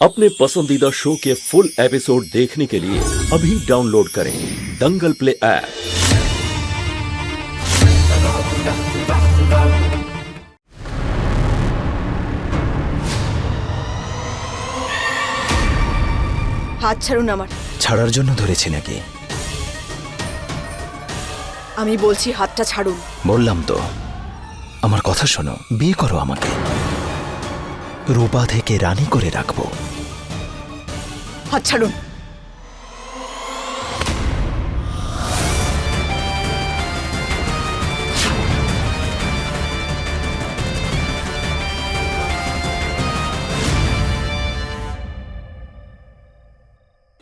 अपने पसंदीदा शो के फुल एपिसोड देखने के लिए अभी डाउनलोड करें दंगल प्ले ऐप। হাত ছাড়ুন আমার। ছাড়ার জন্য ধরেছি নাকি? আমি বলছি হাতটা ছাড়ুন। বললাম তো, আমার কথা শোনো, বিয়ে করো আমাকে, রূপা থেকে রানী করে রাখবো। হাত ছাড়ুন।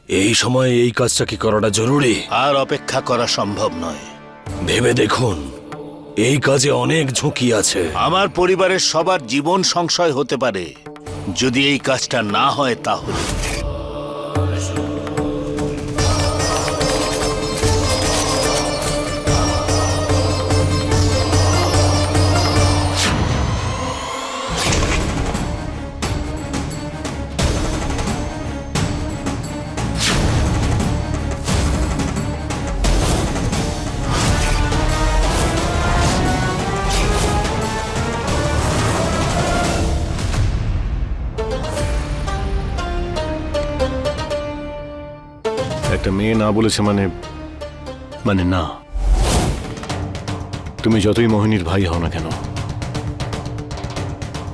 এই সময়ে এই কাজটা কি করাটা জরুরি? আর অপেক্ষা করা সম্ভব নয়। ভেবে দেখুন, এই কাজে অনেক ঝুঁকি আছে। আমার পরিবারের সবার জীবন সংশয় হতে পারে যদি এই কাজটা না হয়। তাহলে একটা মেয়ে না বলেছে মানে না। তুমি যতই মোহিনীর ভাই হও না কেন,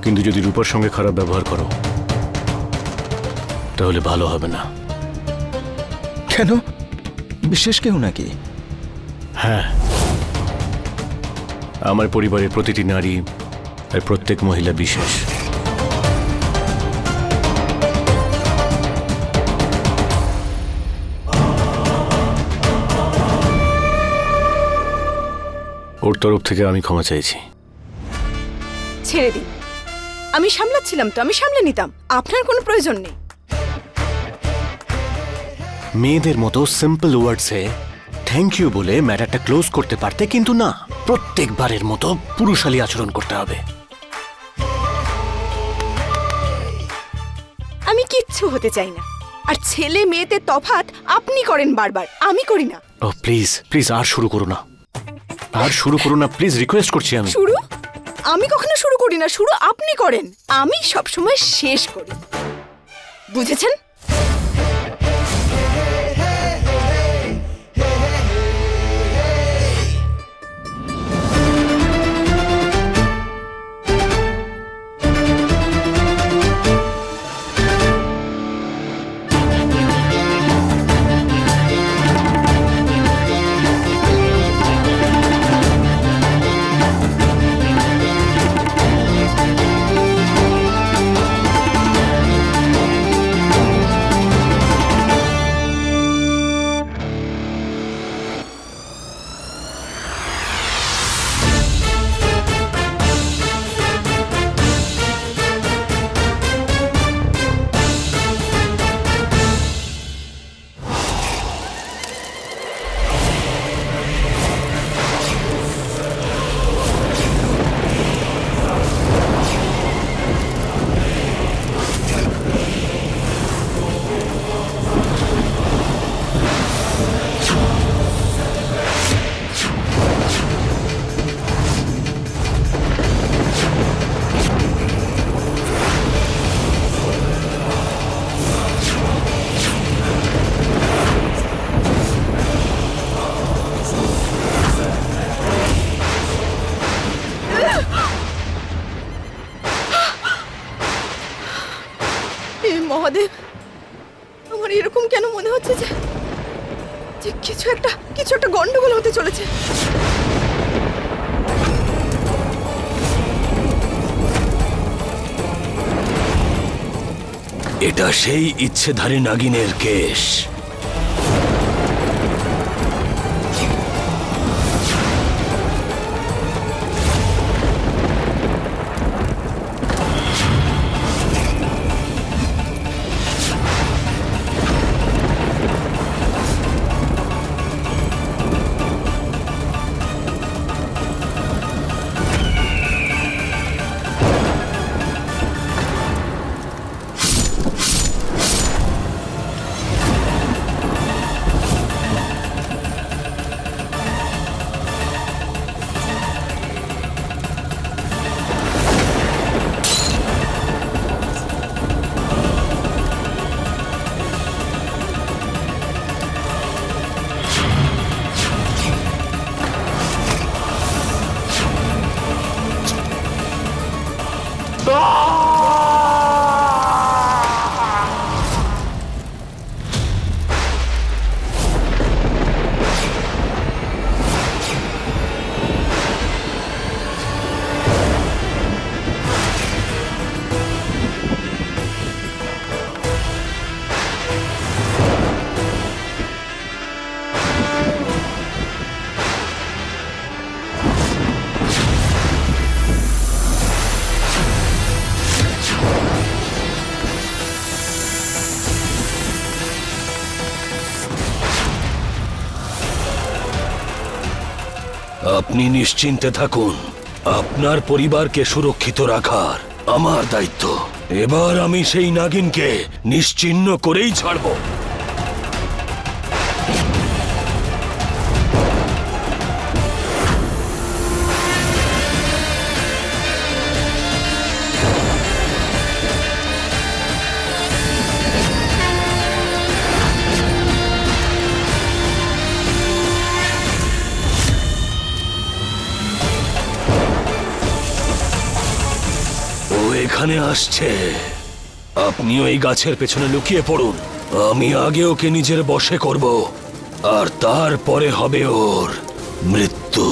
কিন্তু যদি রূপার সঙ্গে খারাপ ব্যবহার করো তাহলে ভালো হবে না। কেন? বিশেষ কেউ নাকি? হ্যাঁ, আমার পরিবারের প্রতিটি নারী আর প্রত্যেক মহিলা বিশেষ। ওর তরফ থেকে আমি ক্ষমা চাইছি। ছেড়ে দিন, আমি সামলাচ্ছিলাম তো, আমি সামলে নিতাম, আপনার কোনো প্রয়োজন নেই। মেয়েদের মতো সিম্পল ওয়ার্ডসে থ্যাংক ইউ বলে ম্যাটারটা ক্লোজ করতে পারতে, কিন্তু না, প্রত্যেকবারের মতো পুরুষালী আচরণ করতে হবে। আমি কিচ্ছু হতে চাই না, আর ছেলে মেয়েতে তফাৎ আপনি করেন বারবার, আমি করি না। ও প্লিজ প্লিজ, আর শুরু করো না, আর শুরু করো না প্লিজ, রিকোয়েস্ট করছি আমি। শুরু আমি কখনো শুরু করি না, শুরু আপনি করেন, আমি সবসময় শেষ করি, বুঝেছেন? মহাদেব, আমার এরকম কেন মনে হচ্ছে যে কিছু একটা গন্ডগোল হতে চলেছে। এটা সেই ইচ্ছেধারী নাগিনের কেশ। আপনি নিশ্চিন্তে থাকুন। আপনার পরিবারকে সুরক্ষিত রাখার আমার দায়িত্ব। এবার আমি সেই নাগিনকে নিশ্চিহ্ন করেই ছাড়ব। ও এখানে আসছে। আপনি ওই গাছের পেছনে লুকিয়ে পড়ুন। আমি আগে ওকে নিজের বশে করব, আর তারপরে হবে ওর মৃত্যু।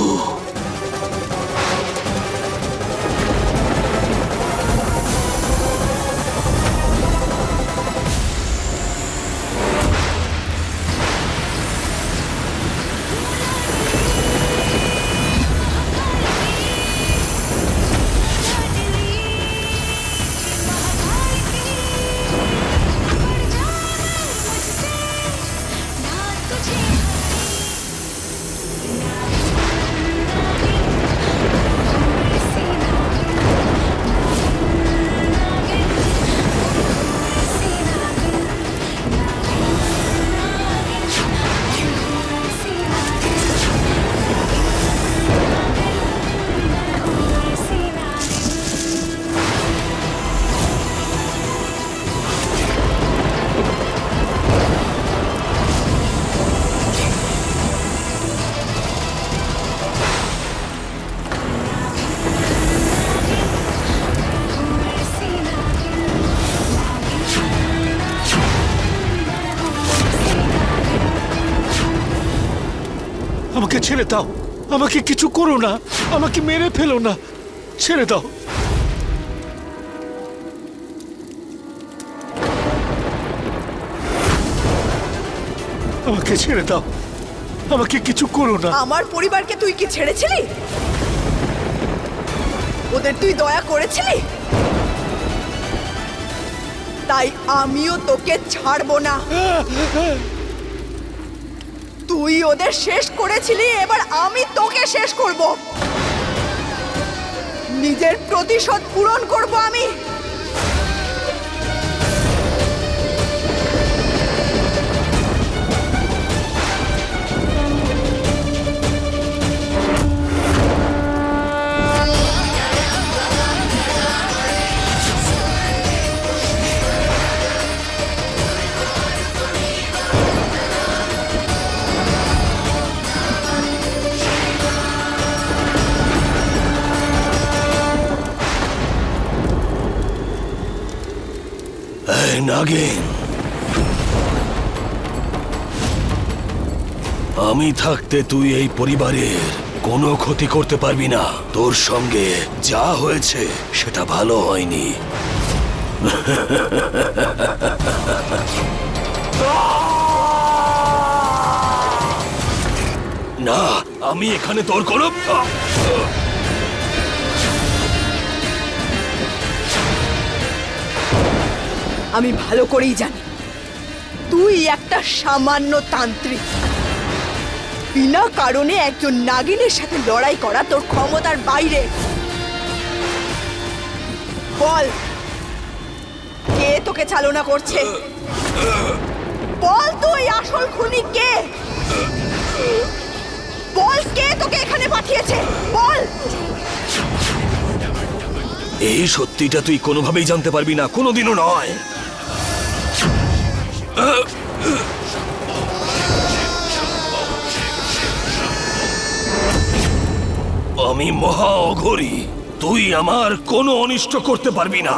আমাকে ছেড়ে দাও, আমাকে কিছু করো না, আমাকে মেরে ফেলো না, ছেড়ে দাও। আমাকে ছেড়ে দাও, আমাকে কিছু করো না। আমার পরিবারকে তুই কি ছেড়েছিলি? ওদের তুই দয়া করেছিলি? তাই আমিও তোকে ছাড়বো না। তুই ওদের শেষ করেছিলি, এবার আমি তোকে শেষ করব। নিজের প্রতিশোধ পূরণ করব আমি। এই নাগিন, আমি থাকতে তুই এই পরিবারের কোনো ক্ষতি করতে পারবি না। তোর সঙ্গে যা হয়েছে সেটা ভালো হয়নি। না, আমি এখানে তোর কোনো আমি ভালো করেই জানি তুই একটা সামান্য তান্ত্রিক। বিনা কারণে একজন নাগিনের সাথে লড়াই করা তোর ক্ষমতার বাইরে। বল, কে তোকে চালনা করছে? বল তুই আসল খুনি কে? বল, কে তোকে এখানে পাঠিয়েছে? বল। এই সত্যিটা তুই কোনোভাবেই জানতে পারবি না, কোনোদিনও নয়। আমি মহা অঘোরী, তুই আমার কোনো অনিষ্ট করতে পারবি না।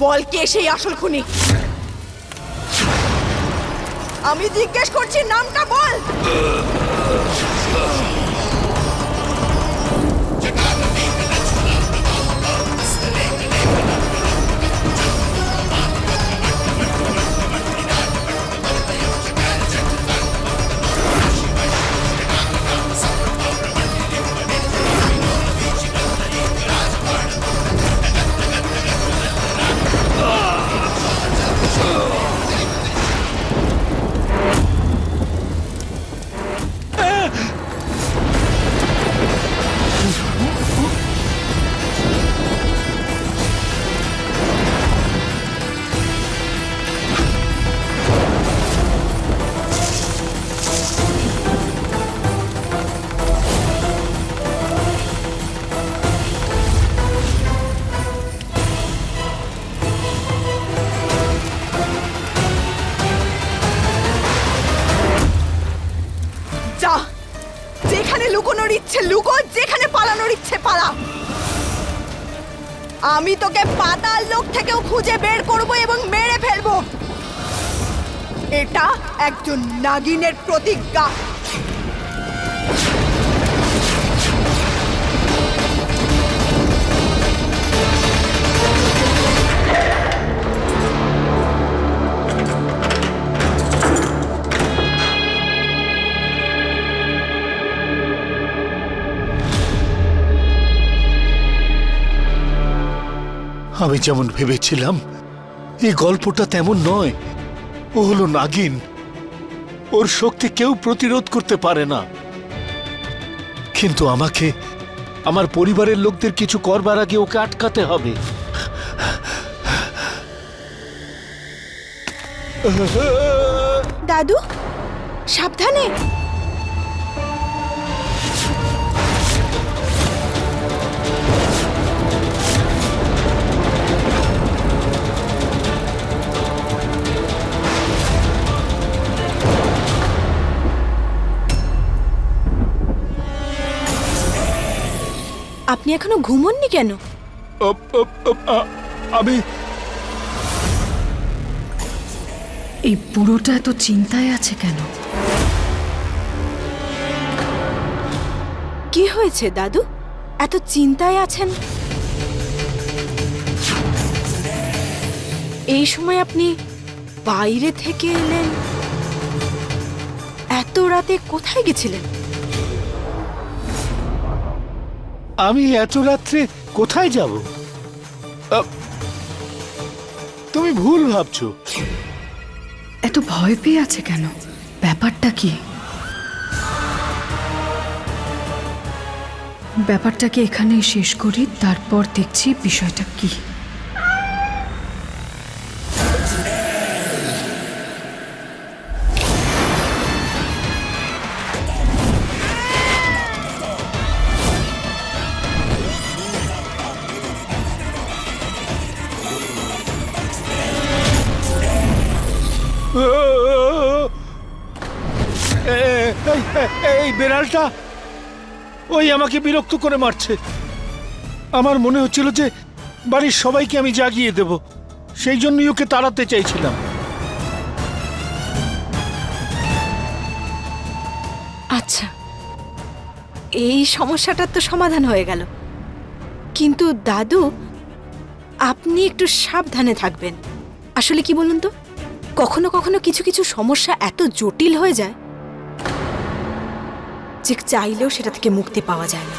বল কে সেই আসল খুনি। আমি জিজ্ঞেস করছি, নামটা বল। যা, যেখানে লুকোনোর ইচ্ছে লুকো, যেখানে পালানোর ইচ্ছে পালা। আমি তোকে পাতাল লোক থেকেও খুঁজে বের করব এবং মেরে ফেলবো। এটা একজন নাগিনের প্রতিজ্ঞা। আমি যেমন ভেবেছিলাম এই গল্পটা তেমন নয়। ও হলো নাগিন, ওর শক্তি কেউ প্রতিরোধ করতে পারে না। কিন্তু আমাকে আমার পরিবারের লোকদের কিছু করবার আগে ওকে আটকাতে হবে। দাদু, সাবধানে। আপনি এখনো ঘুমোননি কেন? আমি এই বুড়োটা এত চিন্তায় আছে কেন? কি হয়েছে দাদু, এত চিন্তায় আছেন? এই সময় আপনি বাইরে থেকে এলেন, এত রাতে কোথায় গেছিলেন? আমি এত রাত্রে কোথায় যাব? তুমি ভুল ভাবছো। এত ভয় পেয়ে আছে কেন? ব্যাপারটা কি? ব্যাপারটাকে এখানেই শেষ করি, তারপর দেখছি বিষয়টা কি। এই বেড়ালটা ওই আমাকে বিরক্ত করে মারছে। আমার মনে হচ্ছিল যে বাড়ির সবাইকে আমি জাগিয়ে দেব, সেই জন্যই ওকে তাড়াতে চাইছিলাম। আচ্ছা, এই সমস্যাটার তো সমাধান হয়ে গেল। কিন্তু দাদু, আপনি একটু সাবধানে থাকবেন। আসলে কি বলুন তো, কখনো কখনো কিছু কিছু সমস্যা এত জটিল হয়ে যায় যে চাইলেও সেটা থেকে মুক্তি পাওয়া যায় না।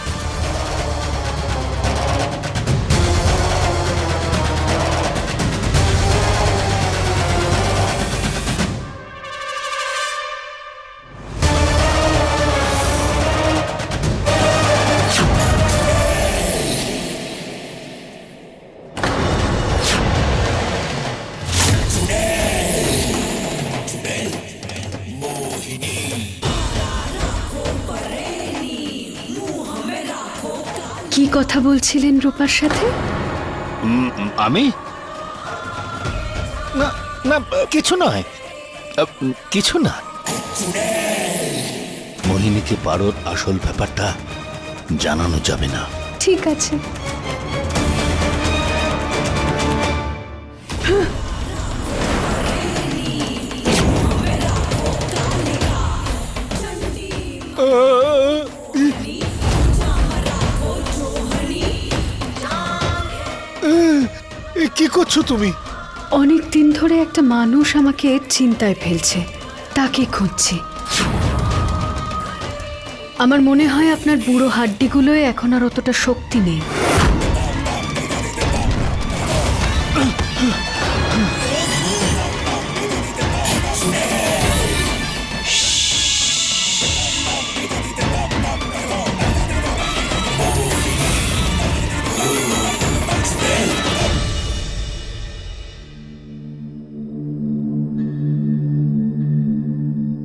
কি কথা বলছিলেন রূপার সাথে? আমি না না কিছু নয়, কিছু না। মোহিনীকে পারোর আসল ব্যাপারটা জানানো যাবে না। ঠিক আছে। কি করছো তুমি? অনেক দিন ধরে একটা মানুষ আমাকে চিন্তায় ফেলছে, তাকে খুঁজছি। আমার মনে হয় আপনার বুড়ো হাড্ডিগুলোয় এখন আর অতটা শক্তি নেই।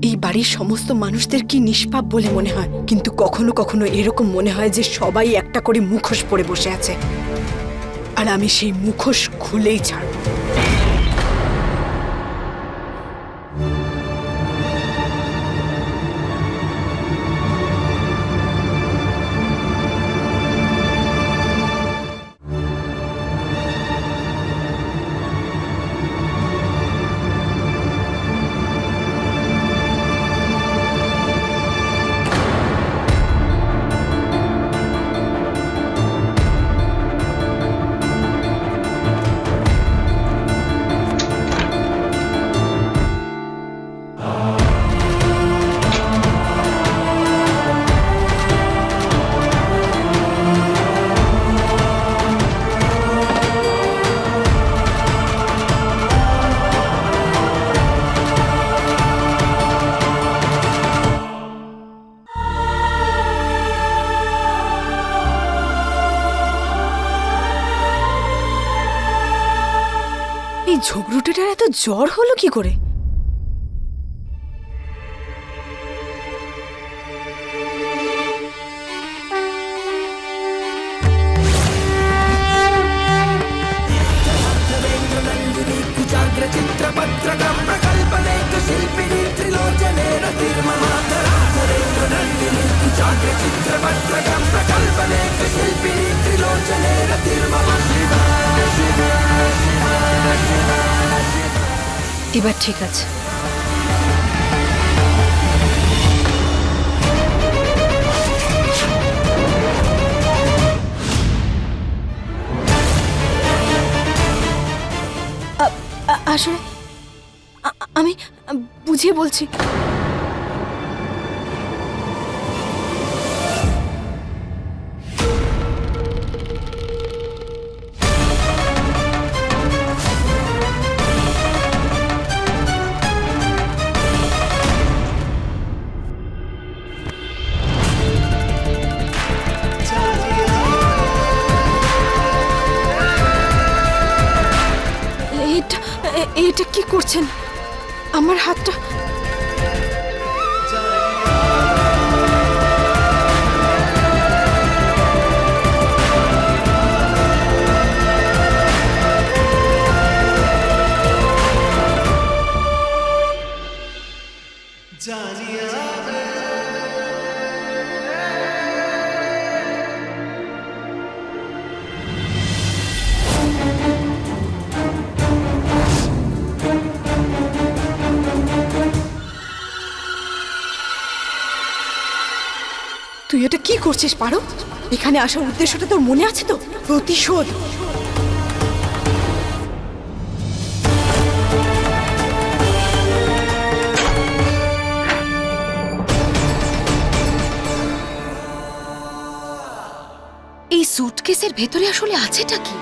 এই বাড়ির সমস্ত মানুষদের কি নিষ্পাপ বলে মনে হয়, কিন্তু কখনো কখনো এরকম মনে হয় যে সবাই একটা করে মুখোশ পরে বসে আছে, আর আমি সেই মুখোশ খুলেই ছাড়ব। এই ঝগড়ুটেটার এত জ্বর হলো কি করে? এবার ঠিক আছে। আসলে আমি বুঝিয়ে বলছি। এটা কি করছেন? আমার হাতটা তুই এটা কি করছিস পারো? এখানে আসার উদ্দেশ্যটা তোর মনে আছে তো? প্রতিশোধ। এই সুটকেসের ভেতরে আসলে আছেটা কি?